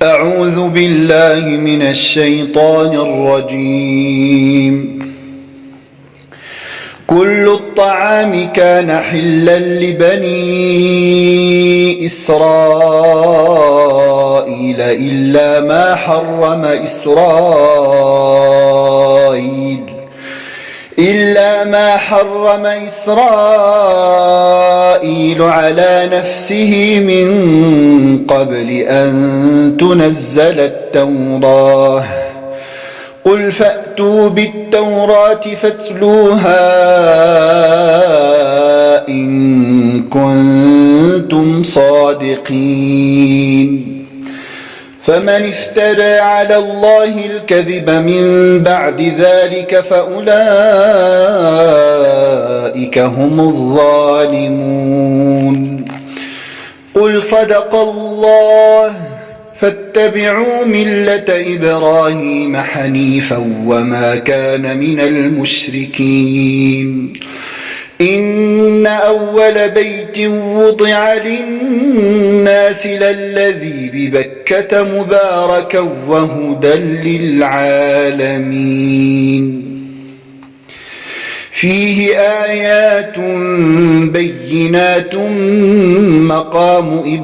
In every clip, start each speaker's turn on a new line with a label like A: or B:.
A: أعوذ بالله من الشيطان الرجيم. كل الطعام كان حلا لبني إسرائيل إلا ما حرم إسرائيل على نفسه من قبل أن تنزل التوراة. قل فأتوا بالتوراة فاتلوها إن كنتم صادقين. فمن افترى على الله الكذب من بعد ذلك فأولئك هم الظالمون. قل صدق الله فاتبعوا ملة إبراهيم حنيفا وما كان من المشركين. إن أول بيت وضع للناس للذي ببكة مباركا وهدى للعالمين. فيه آيات بينات مقام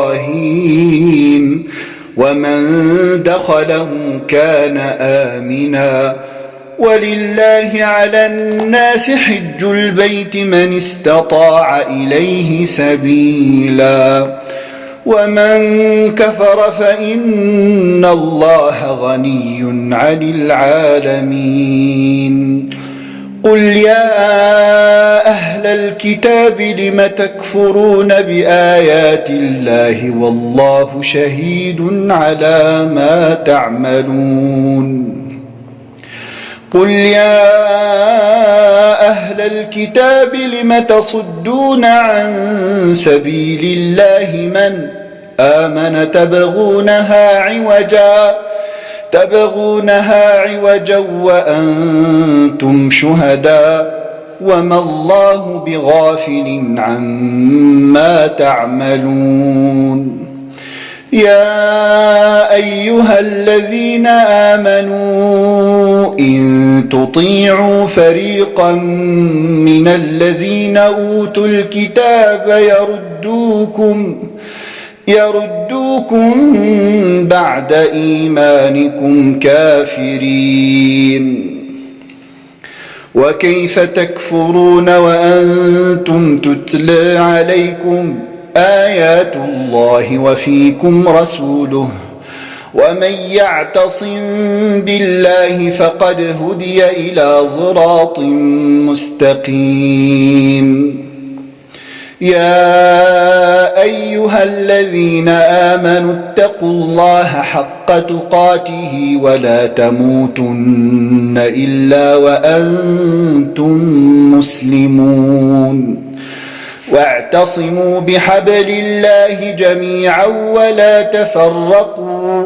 A: إبراهيم ومن دخله كان آمنا. ولله على الناس حج البيت من استطاع إليه سبيلا ومن كفر فإن الله غني عن العالمين. قل يا أهل الكتاب لم تكفرون بآيات الله والله شهيد على ما تعملون. قل يا أهل الكتاب لم تصدون عن سبيل الله من آمن تبغونها عوجا وأنتم شهداء وما الله بغافل عما تعملون. يا أيها الذين آمنوا إن تطيعوا فريقا من الذين أوتوا الكتاب يردوكم بعد إيمانكم كافرين. وكيف تكفرون وأنتم تتلى عليكم آيات الله وفيكم رسوله ومن يعتصم بالله فقد هدي إلى صراط مستقيم. يا أيها الذين آمنوا اتقوا الله حق تقاته ولا تموتن إلا وأنتم مسلمون. واعتصموا بحبل الله جميعا ولا تفرقوا.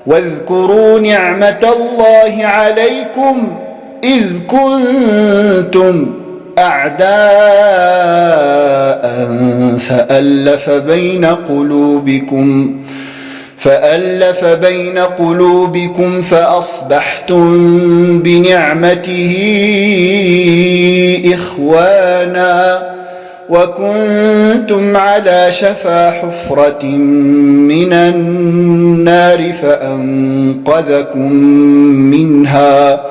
A: واذكروا نعمة الله عليكم إذ كنتم أعداء فألف بين قلوبكم فأصبحتم بنعمته إخوانا وكنتم على شفا حفرة من النار فأنقذكم منها.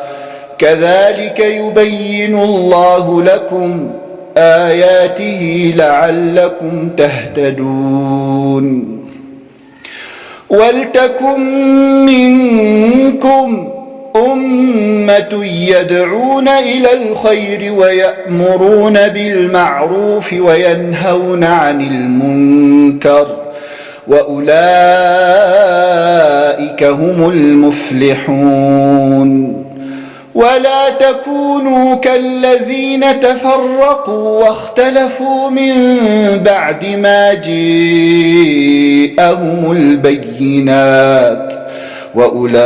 A: كذلك يبين الله لكم آياته لعلكم تهتدون. ولتكن منكم أمة يدعون إلى الخير ويأمرون بالمعروف وينهون عن المنكر وأولئك هم المفلحون. ولا تكونوا كالذين تفرقوا واختلفوا من بعد ما جاءهم البينات وأولئك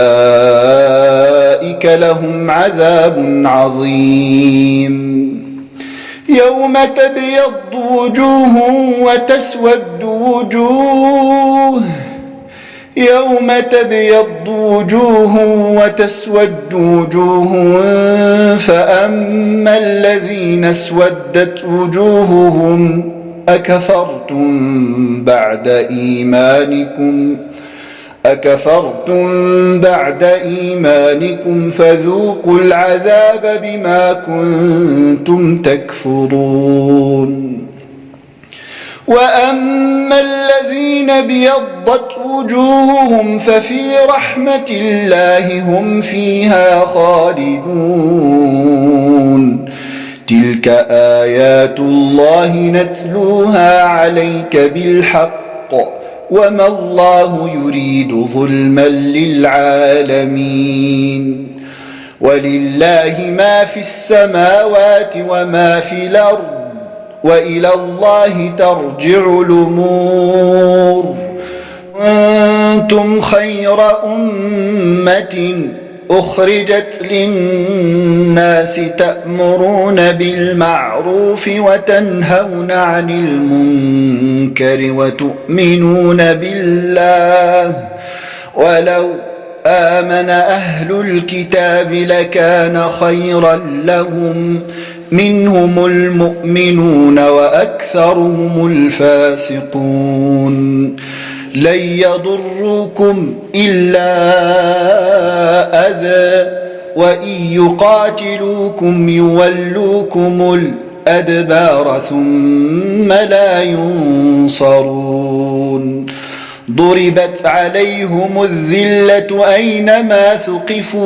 A: لهم عذاب عظيم. يوم تبيض وجوه وتسود وجوه يوم تبيض وجوه وتسود وجوه فأما الذين اسودت وجوههم أكفرتم بعد إيمانكم فذوقوا العذاب بما كنتم تكفرون وأما الذين ابيضت وجوههم ففي رحمة الله هم فيها خالدون تلك آيات الله نتلوها عليك بالحق وما الله يريد ظلما للعالمين ولله ما في السماوات وما في الأرض وإلى الله ترجع الأمور أنتم خير أمة أخرجت للناس تأمرون بالمعروف وتنهون عن المنكر وتؤمنون بالله ولو آمن أهل الكتاب لكان خيرا لهم منهم المؤمنون وأكثرهم الفاسقون لن يضروكم إلا أذى وإن يقاتلوكم يولوكم الأدبار ثم لا ينصرون ضربت عليهم الذلة أينما ثقفوا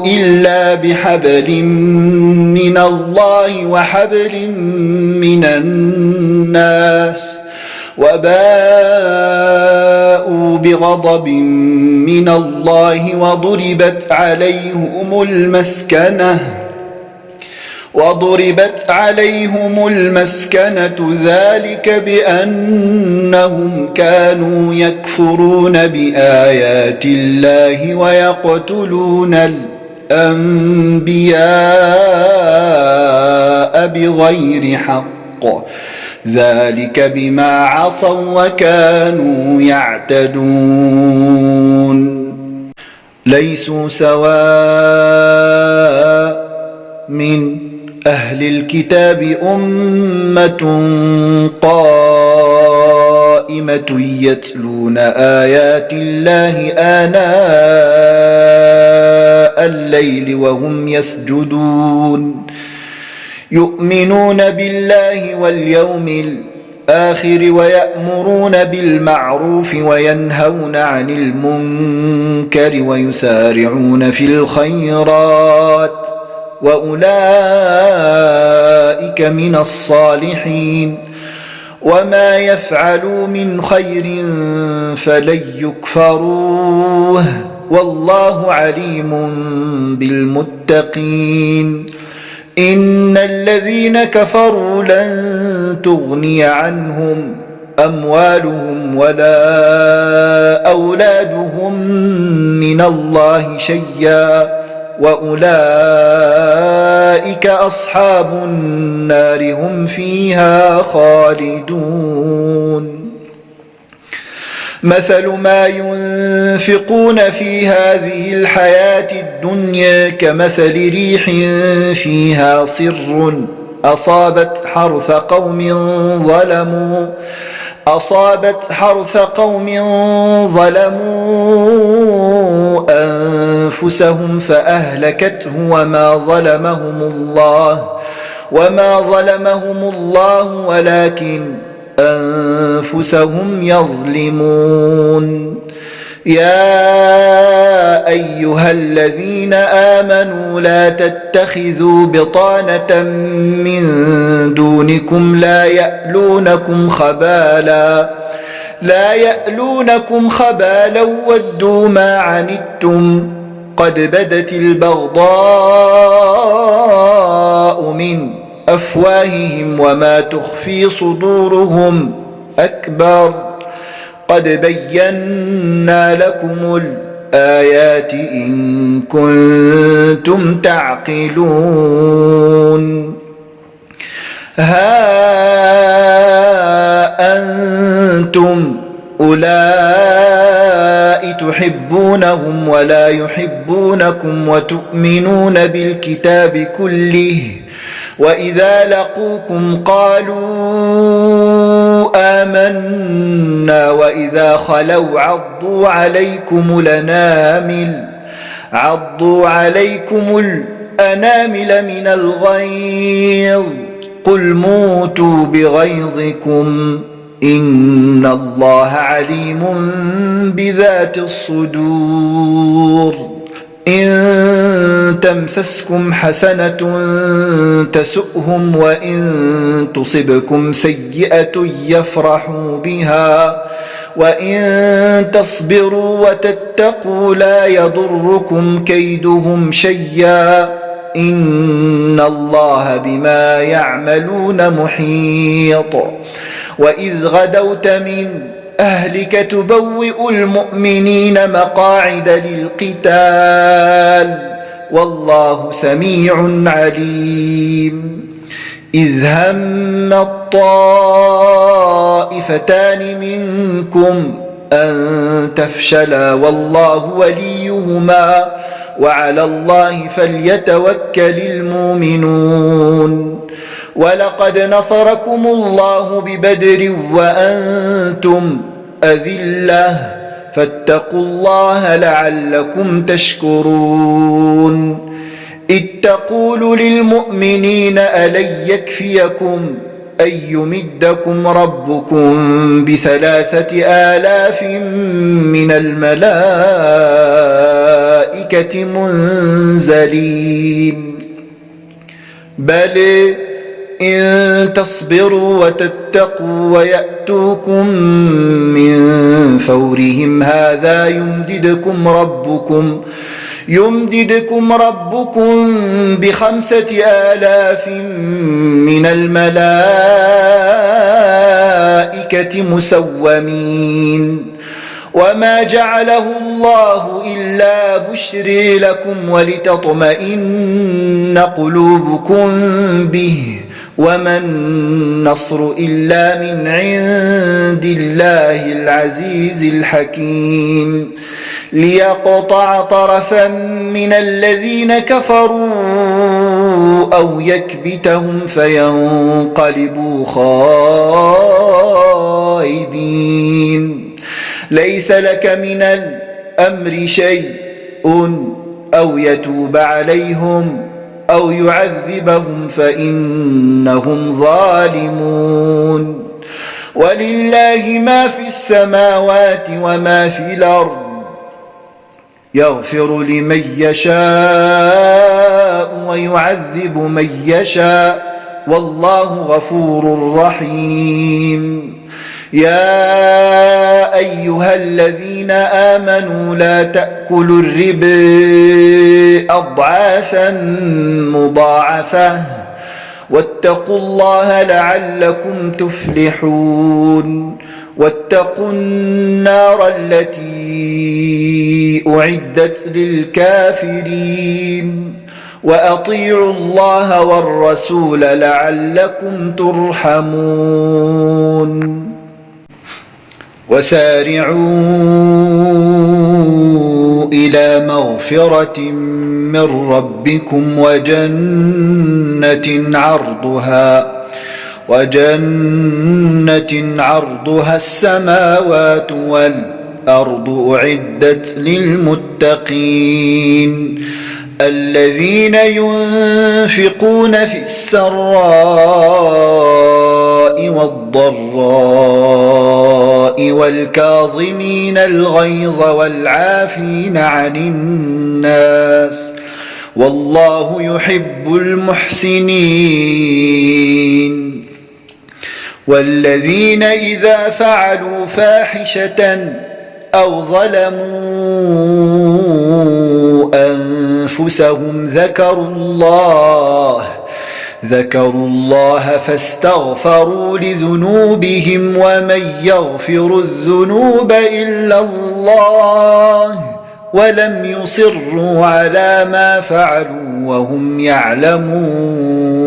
A: إلا بحبل من الله وحبل من الناس وباءوا بغضب من الله وضربت عليهم المسكنة ذلك بأنهم كانوا يكفرون بآيات الله ويقتلون الأنبياء بغير حق ذلك بما عصوا وكانوا يعتدون ليسوا سواء من أهل الكتاب أمة قائمة يتلون آيات الله آناء الليل وهم يسجدون يؤمنون بالله واليوم الآخر ويأمرون بالمعروف وينهون عن المنكر ويسارعون في الخيرات وأولئك من الصالحين وما يفعلوا من خير فلن يكفروه والله عليم بالمتقين إن الذين كفروا لن تغني عنهم أموالهم ولا أولادهم من الله شيئا وأولئك أصحاب النار هم فيها خالدون مثل ما ينفقون في هذه الحياة الدنيا كمثل ريح فيها صر أصابت حرث قوم ظلموا أنفسهم فأهلكته وما ظلمهم الله ولكن أنفسهم يظلمون يا أيها الذين آمنوا لا تتخذوا بطانة من دونكم لا يألونكم خبالا ودوا ما عنتم قد بدت البغضاء من أفواههم وما تخفي صدورهم أكبر قد بينا لكم الآيات إن كنتم تعقلون ها أنتم أولئك تحبونهم ولا يحبونكم وتؤمنون بالكتاب كله وإذا لقوكم قالوا آمنا وإذا خلوا عضوا عليكم الأنامل من الغيظ قل موتوا بغيظكم إن الله عليم بذات الصدور إن تمسسكم حسنة تسؤهم وإن تصبكم سيئة يفرحوا بها وإن تصبروا وتتقوا لا يضركم كيدهم شيئا إن الله بما يعملون محيط وإذ غدوت من أهلك تبوئ المؤمنين مقاعد للقتال والله سميع عليم إذ هم الطائفتان منكم أن تفشلا والله وليهما وعلى الله فليتوكل المؤمنون ولقد نصركم الله ببدر وأنتم أذلة فاتقوا الله لعلكم تشكرون إذ تقول للمؤمنين ألن يكفيكم أن يمدكم ربكم ب3,000 من الملائكة منزلين بل إن تصبروا وتتقوا ويأتوكم من فورهم هذا يمددكم ربكم ب5,000 من الملائكة مسومين وما جعله الله إلا بشرى لكم ولتطمئن قلوبكم به وما النصر إلا من عند الله العزيز الحكيم ليقطع طرفا من الذين كفروا أو يكبتهم فينقلبوا خائبين ليس لك من الأمر شيء أو يتوب عليهم أو يعذبهم فإنهم ظالمون ولله ما في السماوات وما في الأرض يغفر لمن يشاء ويعذب من يشاء والله غفور رحيم يا أيها الذين آمنوا لا تأكلوا الربا أضعافا مضاعفة واتقوا الله لعلكم تفلحون واتقوا النار التي أعدت للكافرين وأطيعوا الله والرسول لعلكم ترحمون وسارعوا إلى مغفرة من ربكم وجنة عرضها السماوات والأرض أعدت للمتقين الذين ينفقون في السراء والضراء والكاظمين الغيظ والعافين عن الناس والله يحب المحسنين والذين إذا فعلوا فاحشة أو ظلموا أنفسهم ذكروا الله فاستغفروا لذنوبهم ومن يغفر الذنوب إلا الله ولم يصروا على ما فعلوا وهم يعلمون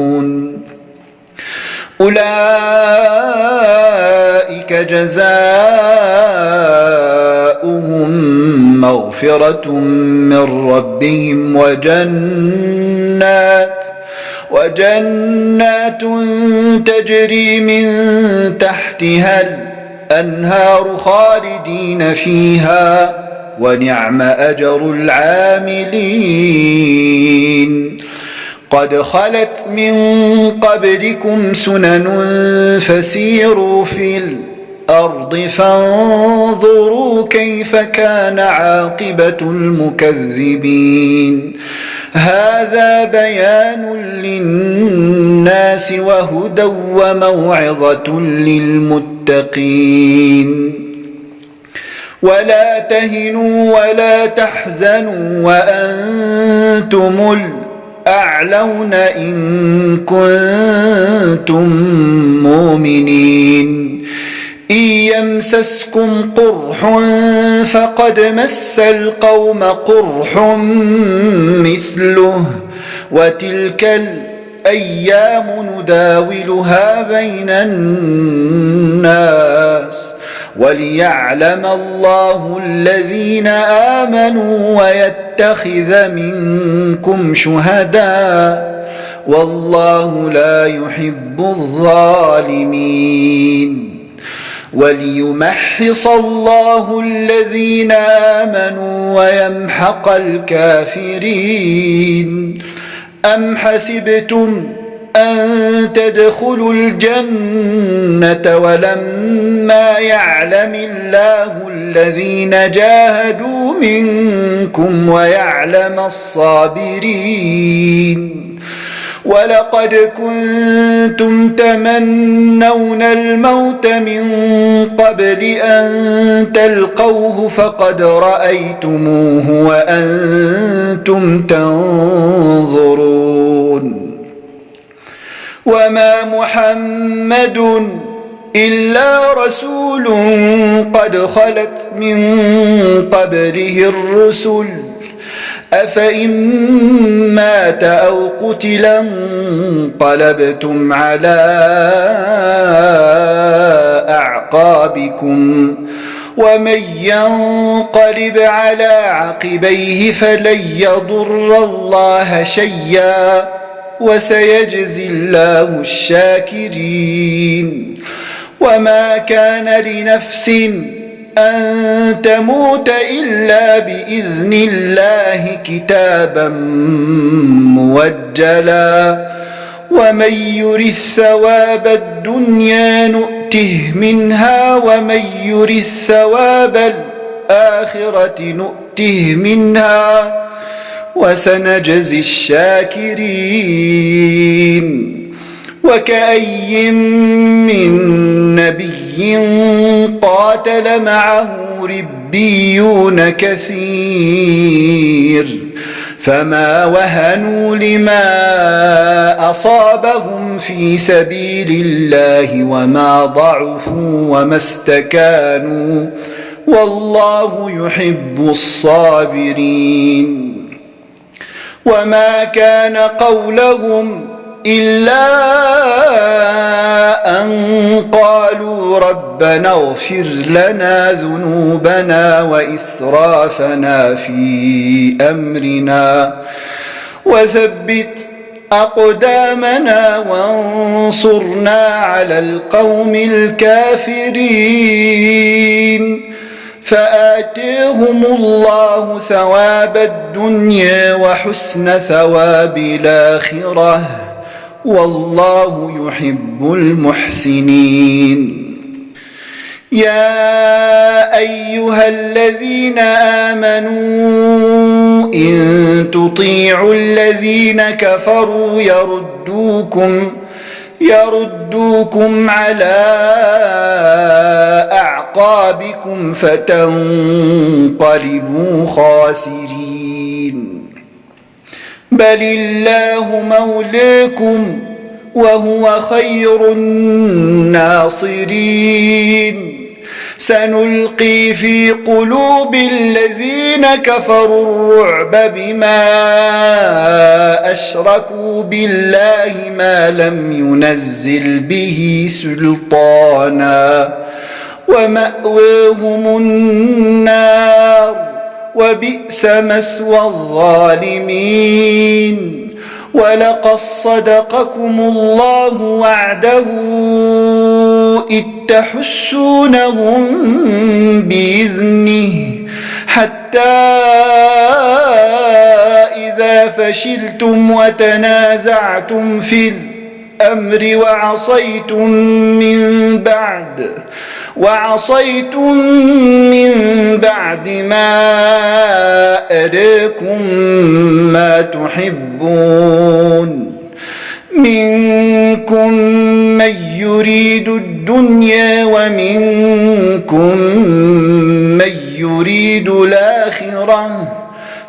A: أولئك جزاؤهم مغفرة من ربهم وجنات تجري من تحتها الأنهار خالدين فيها ونعم أجر العاملين. قد خلت من قبلكم سنن فسيروا في الأرض فانظروا كيف كان عاقبة المكذبين. هذا بيان للناس وهدى وموعظة للمتقين. ولا تهنوا ولا تحزنوا وأنتم الأعلون إن كنتم مؤمنين. إن يمسسكم قرح فقد مس القوم قرح مثله وتلك الأيام نداولها بين الناس وليعلم الله الذين آمنوا ويتخذ منكم شهداء والله لا يحب الظالمين. وليمحص الله الذين آمنوا ويمحق الكافرين. أم حسبتم أن تدخلوا الجنة ولما يعلم الله الذين جاهدوا منكم ويعلم الصابرين. ولقد كنتم تمنون الموت من قبل أن تلقوه فقد رأيتموه وأنتم تنظرون. وما محمد إلا رسول قد خلت من قبله الرسل أفإن مات أو قتلا انقلبتم على أعقابكم ومن ينقلب على عقبيه فلن يضر الله شيئا وسيجزي الله الشاكرين. وما كان لنفس أن تموت إلا بإذن الله كتابا موجلا ومن يرث ثواب الدنيا نؤته منها ومن يرث ثواب الآخرة نؤته منها وسنجزي الشاكرين. وكأي من نبي قاتل معه ربيون كثير فما وهنوا لما أصابهم في سبيل الله وما ضعفوا وما استكانوا والله يحب الصابرين. وما كان قولهم إلا أن قالوا ربنا اغفر لنا ذنوبنا وإسرافنا في أمرنا وثبت أقدامنا وانصرنا على القوم الكافرين. فآتيهم الله ثواب الدنيا وحسن ثواب الآخرة والله يحب المحسنين. يا أيها الذين آمنوا إن تطيعوا الذين كفروا يردوكم على أعقابكم فتنقلبوا خاسرين. بل الله مولاكم وهو خير الناصرين. سنلقي في قلوب الذين كفروا الرعب بما أشركوا بالله ما لم ينزل به سلطانا ومأواهم النار وبئس مثوى الظالمين ولقد صدقكم الله وعده إذ تحسونهم بإذنه حتى إذا فشلتم وتنازعتم في الأمر وعصيتم من بعد ما أراكم ما تحبون منكم من يريد الدنيا ومنكم من يريد الآخرة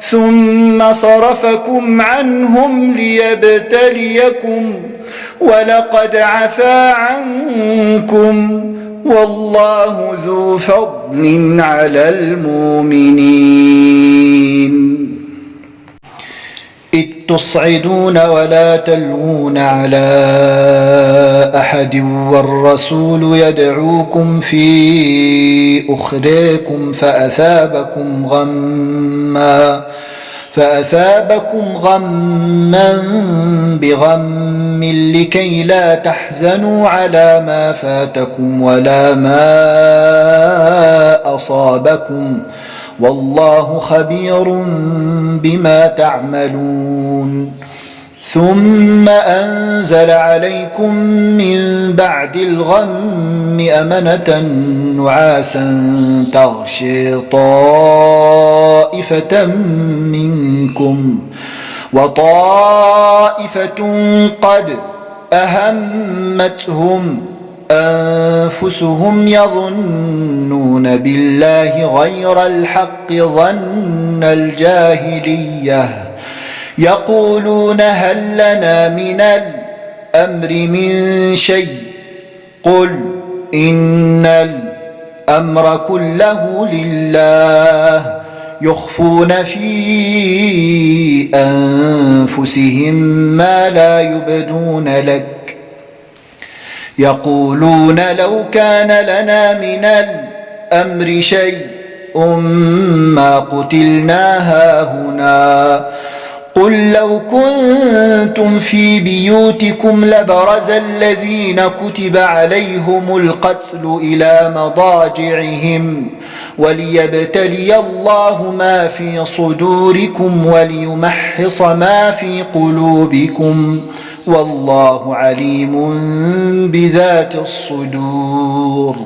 A: ثم صرفكم عنهم ليبتليكم ولقد عفا عنكم والله ذو فضل على المؤمنين إذ تصعدون ولا تلوون على أحد والرسول يدعوكم في أخراكم فأثابكم غما بغم لكي لا تحزنوا على ما فاتكم ولا ما أصابكم والله خبير بما تعملون ثم أنزل عليكم من بعد الغم أمنة نعاسا تغشي طائفة منكم وطائفة قد أهمتهم أنفسهم يظنون بالله غير الحق ظن الجاهلية يقولون هل لنا من الأمر من شيء قل إن الأمر كله لله يخفون في أنفسهم ما لا يبدون لك يقولون لو كان لنا من الأمر شيء ما قتلنا هاهنا قل لو كنتم في بيوتكم لبرز الذين كتب عليهم القتل إلى مضاجعهم وليبتلي الله ما في صدوركم وليمحص ما في قلوبكم والله عليم بذات الصدور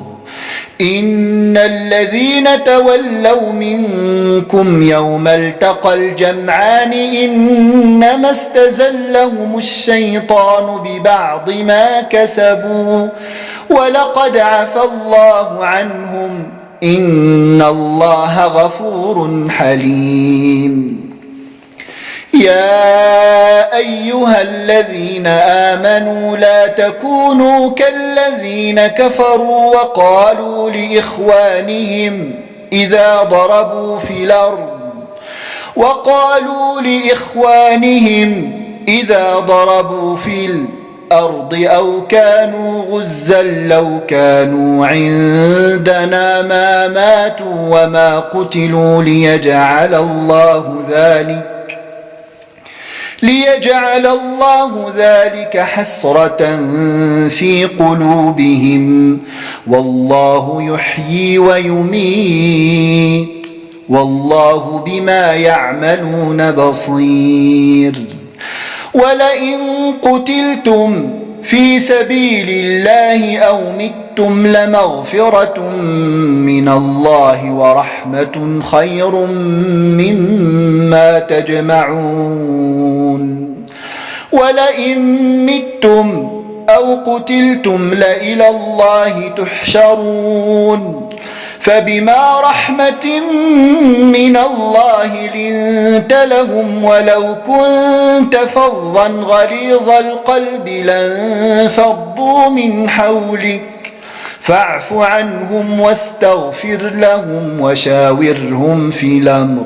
A: إن الذين تولوا منكم يوم التقى الجمعان إنما استزلهم الشيطان ببعض ما كسبوا ولقد عفى الله عنهم إن الله غفور حليم يا أيها الذين آمنوا لا تكونوا كالذين كفروا وقالوا لإخوانهم إذا ضربوا في الأرض أو كانوا غزا لو كانوا عندنا ما ماتوا وما قتلوا ليجعل الله ذلك حسرة في قلوبهم والله يحيي ويميت والله بما يعملون بصير ولئن قتلتم في سبيل الله أو متم لمغفرة من الله ورحمة خير مما تجمعون ولئن متم أو قتلتم لإلى الله تحشرون فبما رحمة من الله لنت لهم ولو كنت فظا غليظ القلب لانفضوا من حولك فاعف عنهم واستغفر لهم وشاورهم في الأمر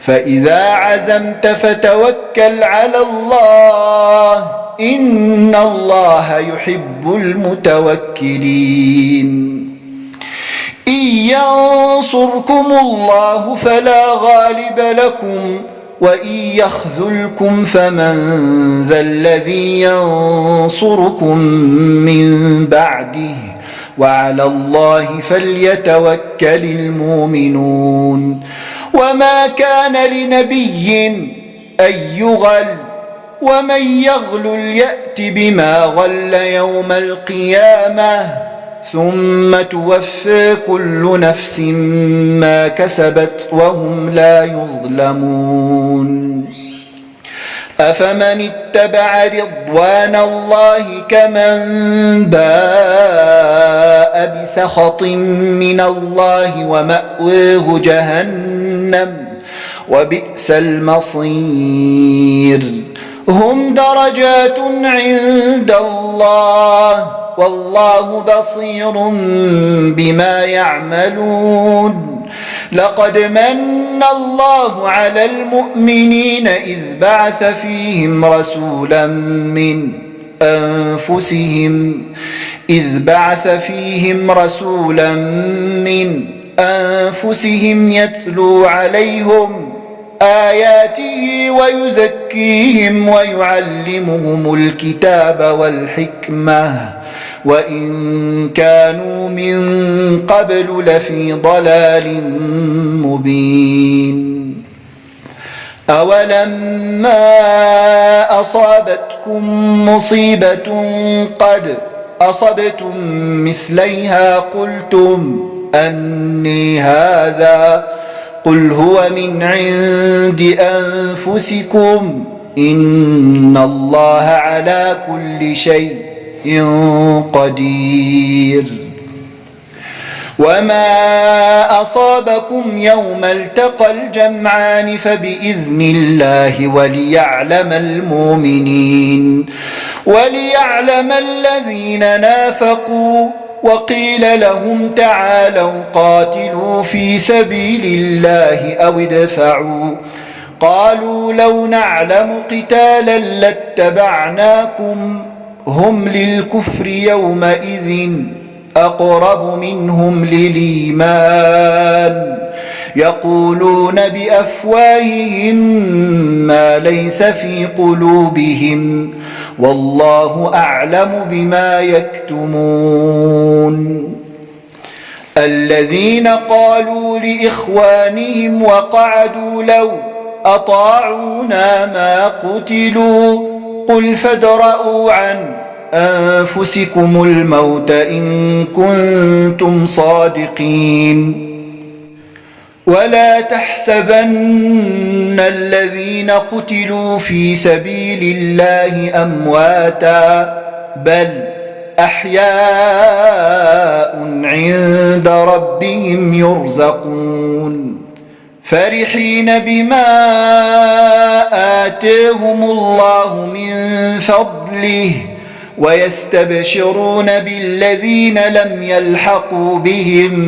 A: فإذا عزمت فتوكل على الله إن الله يحب المتوكلين إن ينصركم الله فلا غالب لكم وإن يخذلكم فمن ذا الذي ينصركم من بعده وعلى الله فليتوكل المؤمنون وما كان لنبي أن يغل ومن يغلل يأت بما غل يوم القيامة ثم توفى كل نفس ما كسبت وهم لا يظلمون أفمن اتبع رضوان الله كمن باء بسخط من الله ومأواه جهنم وبئس المصير هم درجات عند الله والله بصير بما يعملون لقد من الله على المؤمنين إذ بعث فيهم رسولا من أنفسهم يتلو عليهم آياته ويزكيهم ويعلمهم الكتاب والحكمة وإن كانوا من قبل لفي ضلال مبين أولما أصابتكم مصيبة قد أصبتم مثليها قلتم أني هذا قل هو من عند أنفسكم إن الله على كل شيء قدير وما أصابكم يوم التقى الجمعان فبإذن الله وليعلم الذين نافقوا وقيل لهم تعالوا قاتلوا في سبيل الله أو ادفعوا قالوا لو نعلم قتالا لاتبعناكم هم للكفر يومئذ أقرب منهم للإيمان يقولون بأفواههم ما ليس في قلوبهم والله أعلم بما يكتمون الذين قالوا لإخوانهم وقعدوا لو أطاعونا ما قتلوا قل فادرءوا عن أنفسكم الموت إن كنتم صادقين ولا تحسبن الذين قتلوا في سبيل الله أمواتا بل أحياء عند ربهم يرزقون فرحين بما آتاهم الله من فضله ويستبشرون بالذين لم يلحقوا بهم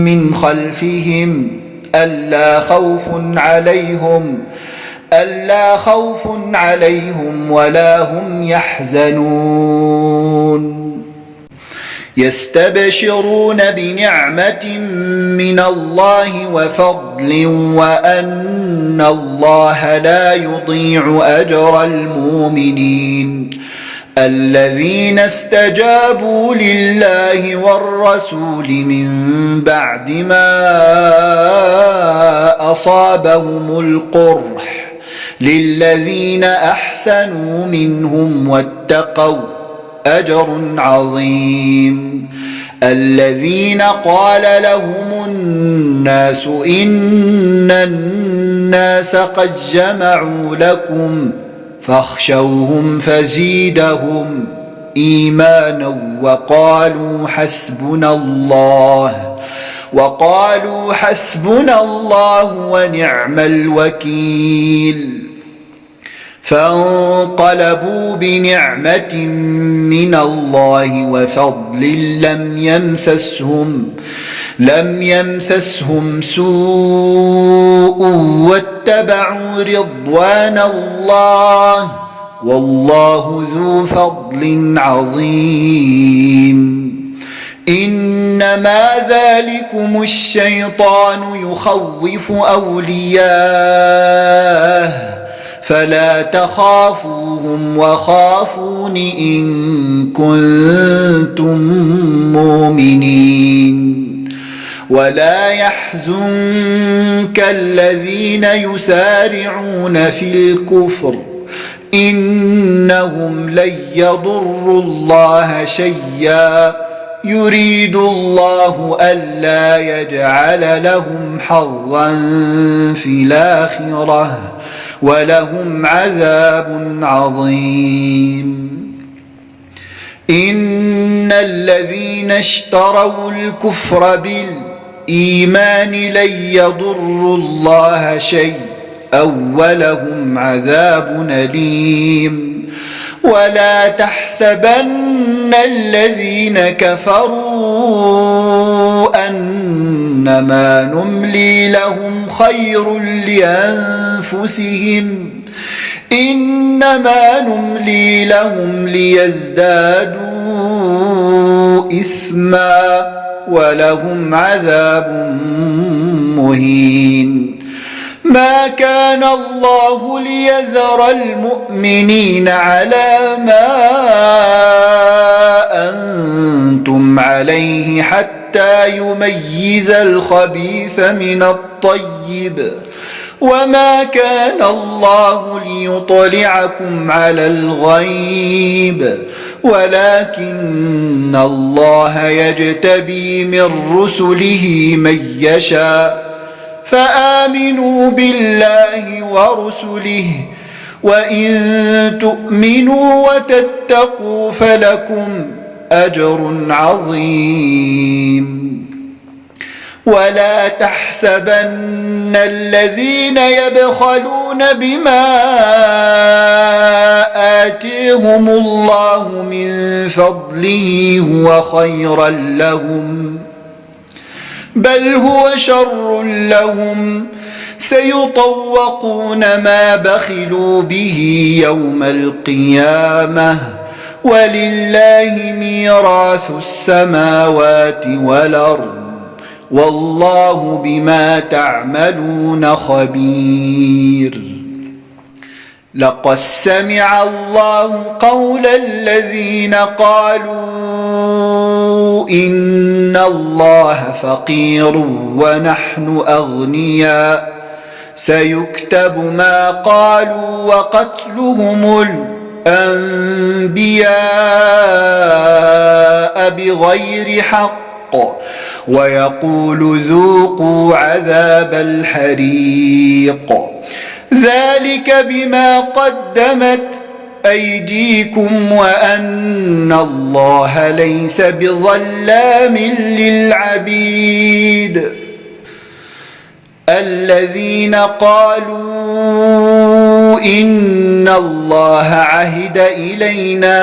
A: من خلفهم ألا خوف عليهم ولا هم يحزنون يستبشرون بنعمة من الله وفضل وأن الله لا يضيع أجر المؤمنين الذين استجابوا لله والرسول من بعد ما أصابهم القرح للذين أحسنوا منهم واتقوا أجر عظيم الذين قال لهم الناس إن الناس قد جمعوا لكم فاخشوهم فزيدهم إيمانا وقالوا حسبنا الله ونعم الوكيل فانقلبوا بنعمة من الله وفضل لم يمسسهم سوء واتبعوا رضوان الله والله ذو فضل عظيم. إنما ذلكم الشيطان يخوف أولياءه فلا تخافوهم وخافون إن كنتم مؤمنين. ولا يحزنك الذين يسارعون في الكفر إنهم لن يضروا الله شيئا يريد الله ألا يجعل لهم حظا في الآخرة ولهم عذاب عظيم. إن الذين اشتروا الكفر بالإيمان لن يضروا الله شيئا ولهم عذاب أليم. ولا تحسبن الذين كفروا أنما نملي لهم خير لأنفسهم إنما نملي لهم ليزدادوا إثما ولهم عذاب مهين. ما كان الله ليذر المؤمنين على ما أنتم عليه حتى يميز الخبيث من الطيب وما كان الله ليطلعكم على الغيب ولكن الله يجتبي من رسله من يشاء فآمنوا بالله ورسله وإن تؤمنوا وتتقوا فلكم أجر عظيم. ولا تحسبن الذين يبخلون بما آتيهم الله من فضله هو خيرا لهم بل هو شر لهم سيطوقون ما بخلوا به يوم القيامة ولله ميراث السماوات والأرض والله بما تعملون خبير. لقد سمع الله قول الذين قالوا إن الله فقير ونحن أغنياء سيكتب ما قالوا وقتلهم الأنبياء بغير حق ويقول ذوقوا عذاب الحريق ذلك بما قدمت أيديكم وأن الله ليس بظلام للعبيد. الذين قالوا إن الله عهد إلينا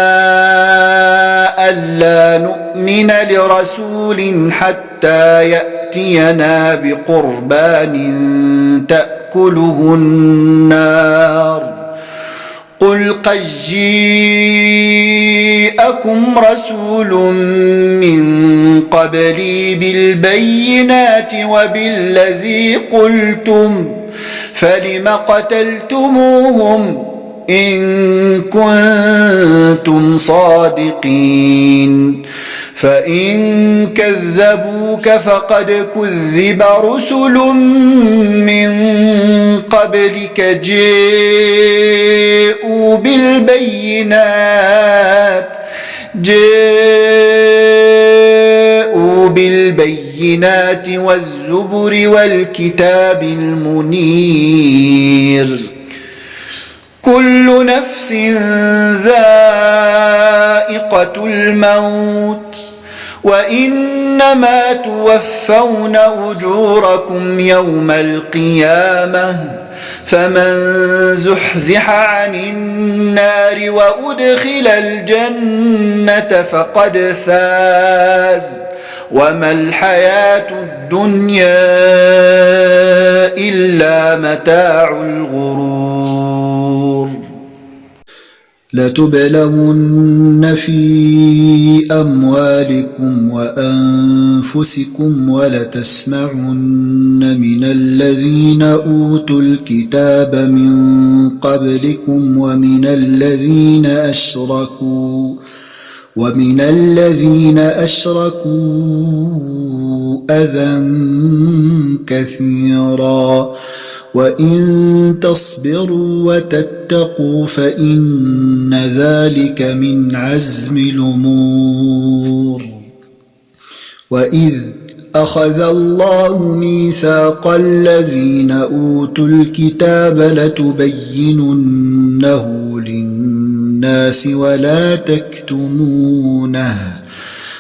A: ألا نؤمن لرسول حتى يأتينا بقربان تأكله النار قل قد جيءكم رسول من قبلي بالبينات وبالذي قلتم فلم قتلتموهم إن كنتم صادقين فإن كذبوك فقد كذب رسل من قبلك جاءوا بالبينات والزبر والكتاب المنير كل نفس ذائقة الموت وإنما توفون أجوركم يوم القيامة فمن زحزح عن النار وأدخل الجنة فقد فاز وما الحياة الدنيا إلا متاع الغرور
B: لتبلون في أموالكم وأنفسكم ولتسمعن من الذين أوتوا الكتاب من قبلكم ومن الذين أشركوا أذى كثيرا وإن تصبروا وتتقوا فإن ذلك من عزم الأمور وإذ أخذ الله ميثاق الذين أوتوا الكتاب لتبيننه للناس ولا تكتمونه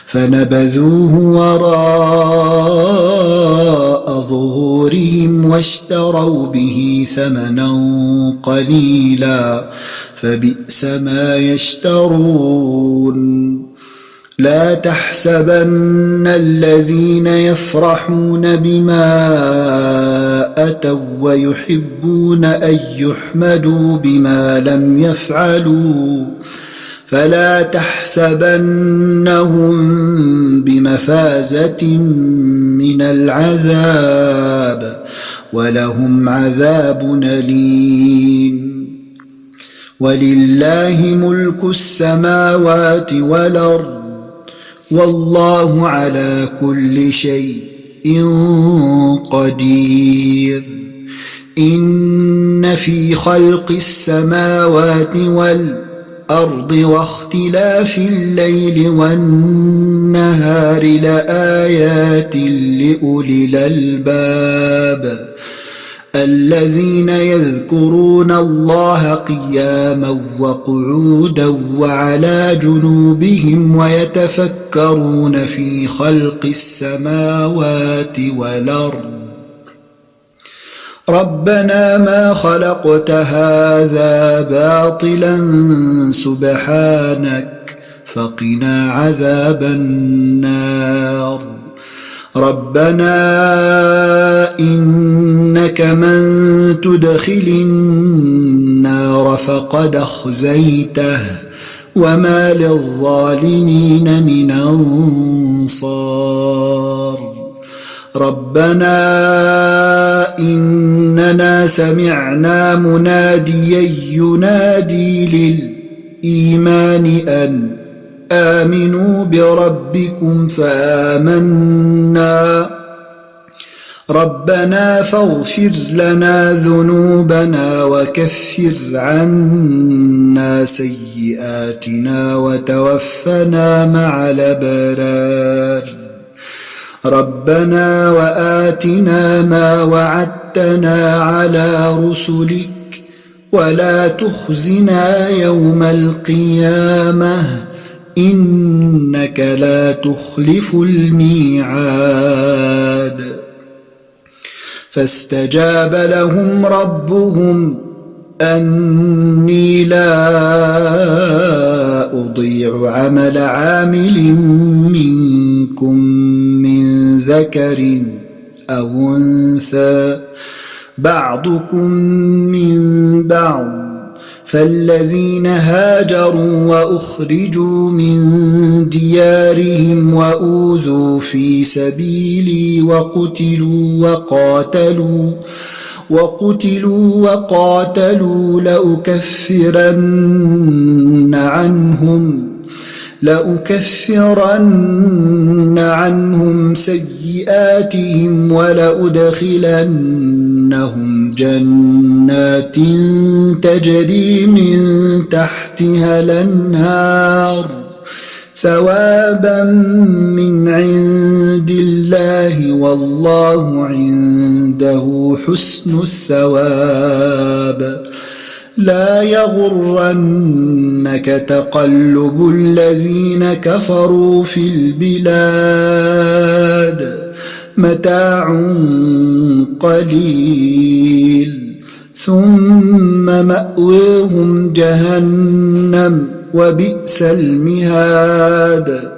B: فنبذوه وراء ظهورهم واشتروا به ثمنا قليلا فبئس ما يشترون لا تحسبن الذين يفرحون بما أتوا ويحبون أن يحمدوا بما لم يفعلوا فلا تحسبنهم بمفازة من العذاب ولهم عذاب أليم ولله ملك السماوات والأرض والله على كل شيء قدير إن في خلق السماوات والأرض واختلاف الليل والنهار لآيات لأولي الألباب الذين يذكرون الله قياما وقعودا وعلى جنوبهم ويتفكرون في خلق السماوات والأرض ربنا ما خلقت هذا باطلا سبحانك فقنا عذاب النار ربنا إنك من تدخل النار فقد أخزيته وما للظالمين من أنصار ربنا إننا سمعنا مناديا ينادي للإيمان أن آمنوا بربكم فآمنا ربنا فاغفر لنا ذنوبنا وكفر عنا سيئاتنا وتوفنا مع الأبرار ربنا وآتنا ما وعدتنا على رسلك ولا تخزنا يوم القيامة إنك لا تخلف الميعاد فاستجاب لهم ربهم أني لا أضيع عمل عامل منكم من ذكر أو أنثى بعضكم من بعض فالذين هاجروا وأخرجوا من ديارهم وأوذوا في سبيلي وقتلوا لأكفرن عنهم سيئاتهم ولأدخلنهم جنات تجري من تحتها الأنهار ثوابا من عند الله والله عنده حسن الثواب لا يغرنك تقلب الذين كفروا في البلاد متاع قليل ثم مأويهم جهنم وبئس المهاد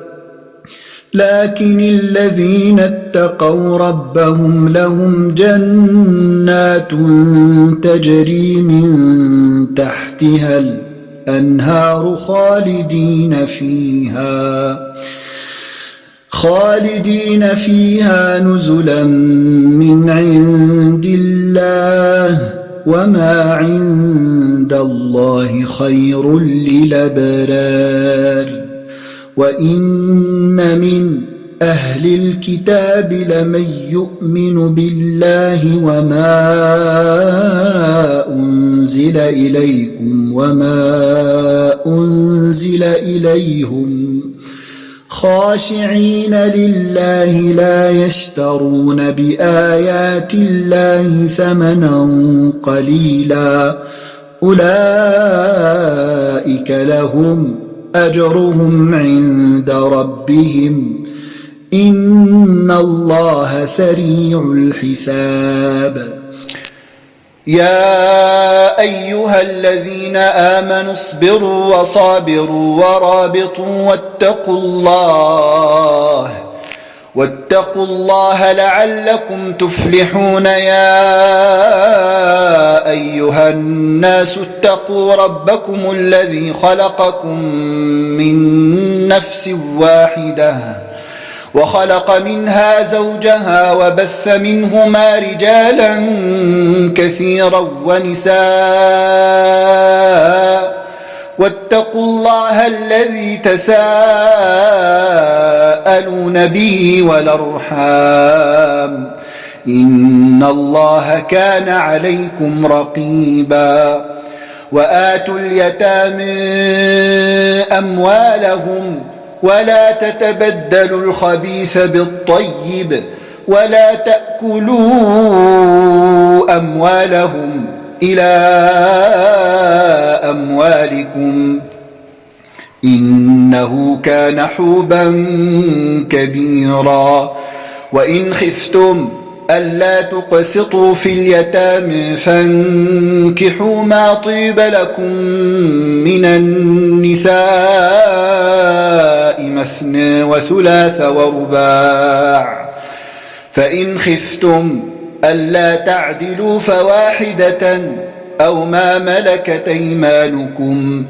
B: لكن الذين اتقوا ربهم لهم جنات تجري من تحتها الأنهار خالدين فيها نزلا من عند الله وما عند الله خير للأبرار وإن من أهل الكتاب لمن يؤمن بالله وما أنزل إليكم وما أنزل إليهم خاشعين لله لا يشترون بآيات الله ثمنا قليلا أولئك لهم أجرهم عند ربهم إن الله سريع الحساب
A: يا أيها الذين آمنوا اصبروا وصابروا ورابطوا واتقوا الله لعلكم تفلحون يا أيها الناس اتقوا ربكم الذي خلقكم من نفس واحدة وخلق منها زوجها وبث منهما رجالا كثيرا ونساء واتقوا الله الذي تساءلون به والأرحام إن الله كان عليكم رقيبا وآتوا اليتامى أموالهم ولا تتبدلوا الخبيث بالطيب ولا تأكلوا أموالهم إلى أموالكم إنه كان حوبا كبيرا وإن خفتم ألا تقسطوا في اليتامى فانكحوا ما طيب لكم من النساء مثنى وثلاث ورباع فإن خفتم ألا تعدلوا فواحدة أو ما ملكت أيمانكم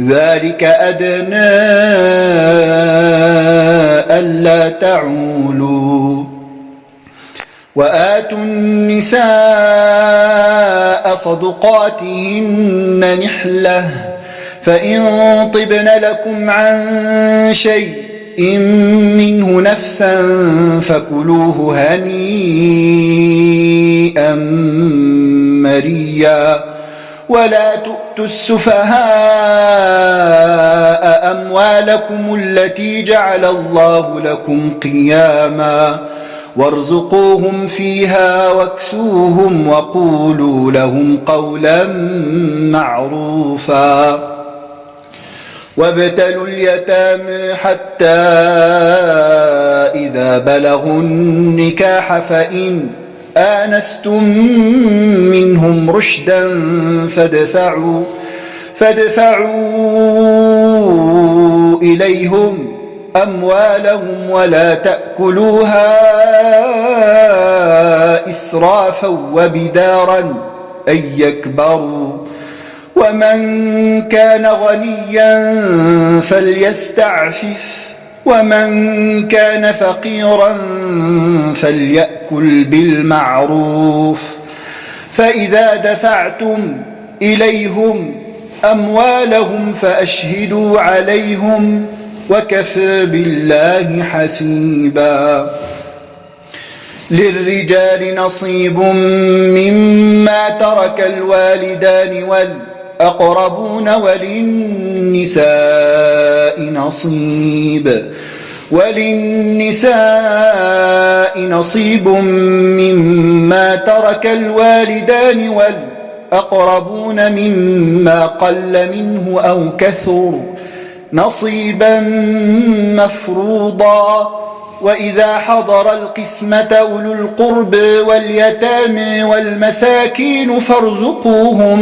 A: ذلك أدنى ألا تعولوا وآتوا النساء صدقاتهن نحلة فإن طبن لكم عن شيء منه نفسا فكلوه هنيئا مريا ولا تؤتوا السفهاء أموالكم التي جعل الله لكم قياما وارزقوهم فيها واكسوهم وقولوا لهم قولا معروفا وابتلوا اليتامى حتى إذا بلغوا النكاح فإن آنستم منهم رشدا فادفعوا إليهم أموالهم ولا تأكلوها إسرافا وبدارا أن يكبروا ومن كان غنيا فليستعفف ومن كان فقيرا فليأكل بالمعروف فإذا دفعتم إليهم أموالهم فأشهدوا عليهم وكفى بالله حسيبا للرجال نصيب مما ترك الوالدان والأقربون وللنساء نصيب مما ترك الوالدان والأقربون مما قل منه أو كثر نصيبا مفروضا وإذا حضر القسمة أولو القرب واليتامى والمساكين فارزقوهم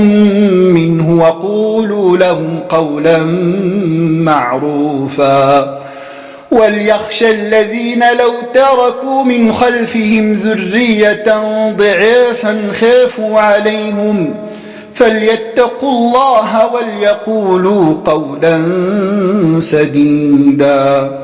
A: منه وقولوا لهم قولا معروفا وليخشى الذين لو تركوا من خلفهم ذرية ضعافا خافوا عليهم فليتقوا الله وليقولوا قولا سديدا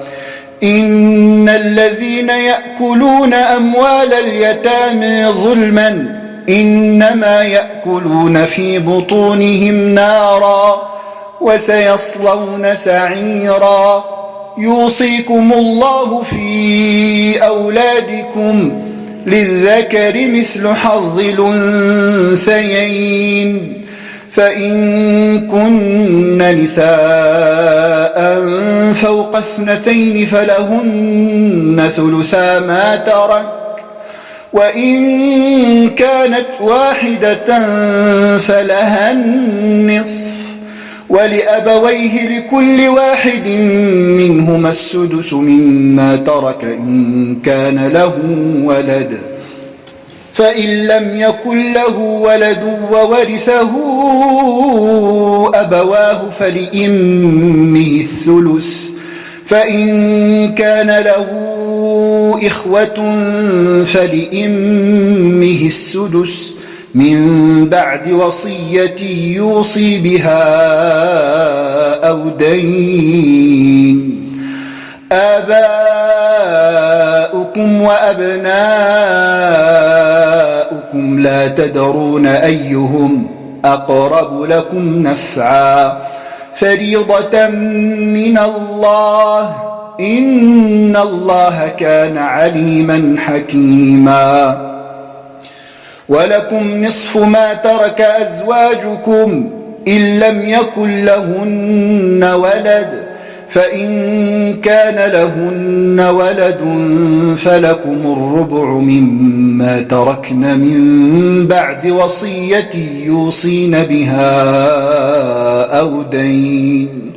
A: إن الذين يأكلون أموال اليتامى ظلما إنما يأكلون في بطونهم نارا وسيصلون سعيرا يوصيكم الله في أولادكم للذكر مثل حظ الأنثيين فإن كن نساء فوق 2 فلهن ثلثا ما ترك وإن كانت واحدة فلها النصف ولأبويه لكل واحد منهما السدس مما ترك إن كان له ولد فإن لم يكن له ولد وورثه أبواه فلأمه الثلث فإن كان له إخوة فلأمه السدس من بعد وصية يوصي بها أو دين آباؤكم وأبناؤكم لا تدرون أيهم أقرب لكم نفعا فريضة من الله إن الله كان عليما حكيما ولكم نصف ما ترك أزواجكم إن لم يكن لهن ولد فإن كان لهن ولد فلكم الربع مما تركن من بعد وصية يوصين بها أو دين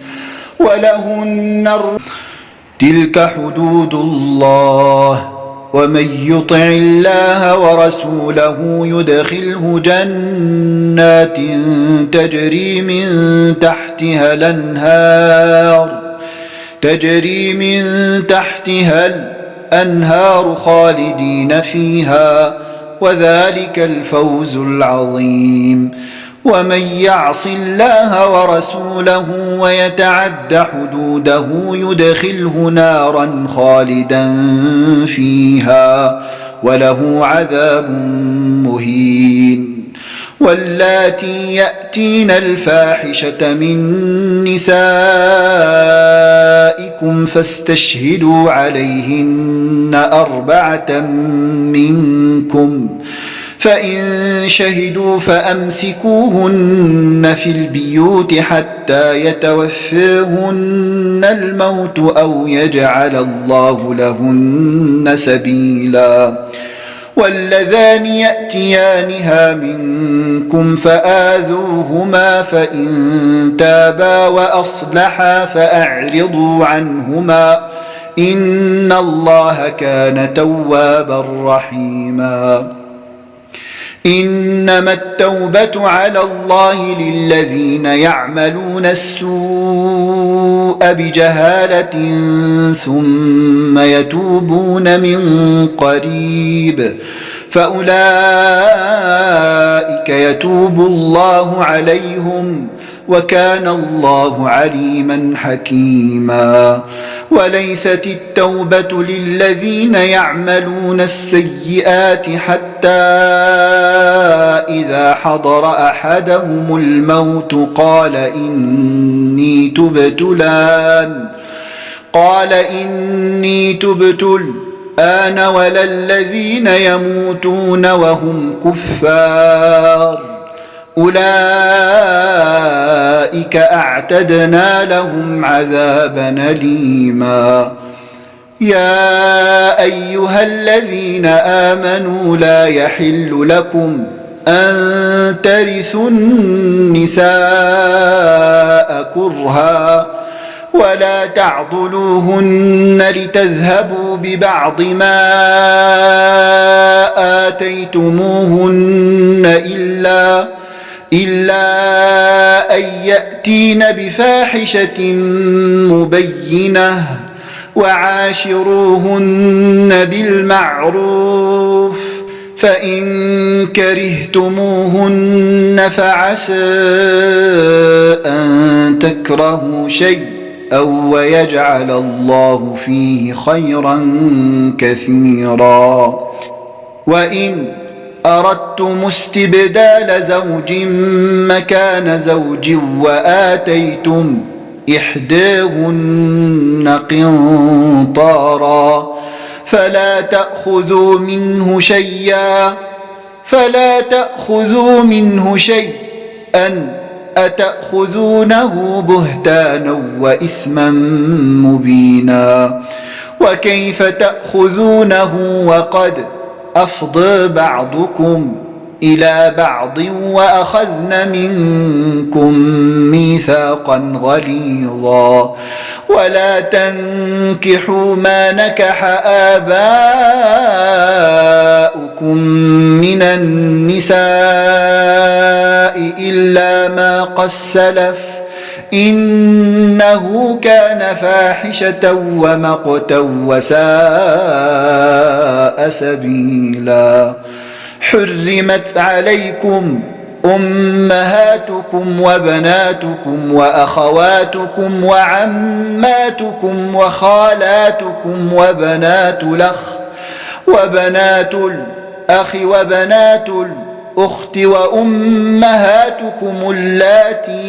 A: ولهن تلك حدود الله ومن يطع الله ورسوله يدخله جنات تجري من تحتها الأنهار خالدين فيها وذلك الفوز العظيم ومن يعص الله ورسوله ويتعد حدوده يدخله نارا خالدا فيها وله عذاب مهين واللاتي يأتين الفاحشة من نسائكم فاستشهدوا عليهن 4 منكم فإن شهدوا فأمسكوهن في البيوت حتى يتوفاهن الموت أو يجعل الله لهن سبيلا واللذان يأتيانها منكم فآذوهما فإن تابا وأصلحا فأعرضوا عنهما إن الله كان توابا رحيما إنما التوبة على الله للذين يعملون السوء بجهالة ثم يتوبون من قريب فأولئك يتوب الله عليهم وكان الله عليما حكيما وليست التوبة للذين يعملون السيئات حتى إذا حضر أحدهم الموت قال إني تبت الآن ولا الذين يموتون وهم كفار أولئك أعتدنا لهم عذابا أليما يا أيها الذين آمنوا لا يحل لكم أن ترثوا النساء كرها ولا تعضلوهن لتذهبوا ببعض ما آتيتموهن إلا أن يأتين بفاحشة مبينة وعاشروهن بالمعروف فإن كرهتموهن فعسى أن تكرهوا شيئا ويجعل الله فيه خيرا كثيرا وإن أردتم استبدال زوج مكان زوج وآتيتم إحداهن قنطارا فلا تأخذوا منه شيئا أتأخذونه بهتانا وإثما مبينا وكيف تأخذونه وقد أفضى بعضكم إلى بعض وأخذن منكم ميثاقا غليظا ولا تنكحوا ما نكح آباؤكم من النساء إلا ما قد سلف إنه كان فاحشة ومقتا وساء سبيلا حرمت عليكم أمهاتكم وبناتكم وأخواتكم وعماتكم وخالاتكم وبنات الأخ وبنات الأخت وأمهاتكم اللاتي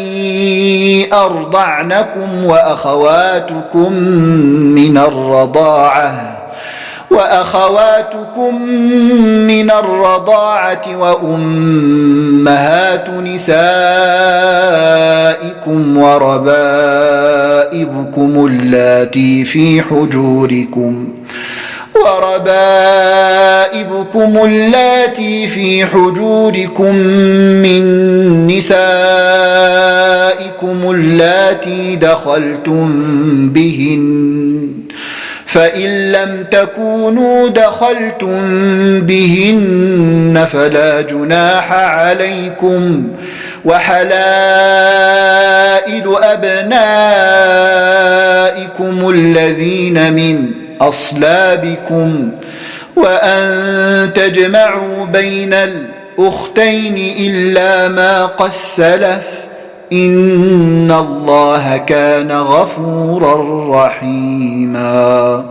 A: أرضعنكم وأخواتكم من الرضاعة وأمهات نسائكم وربائبكم اللاتي في حجوركم من نسائكم اللاتي دخلتم بهن فإن لم تكونوا دخلتم بهن فلا جناح عليكم وحلائل أبنائكم الذين من أصلابكم وأن تجمعوا بين الأختين إلا ما قد سلف إن الله كان غفورا رحيما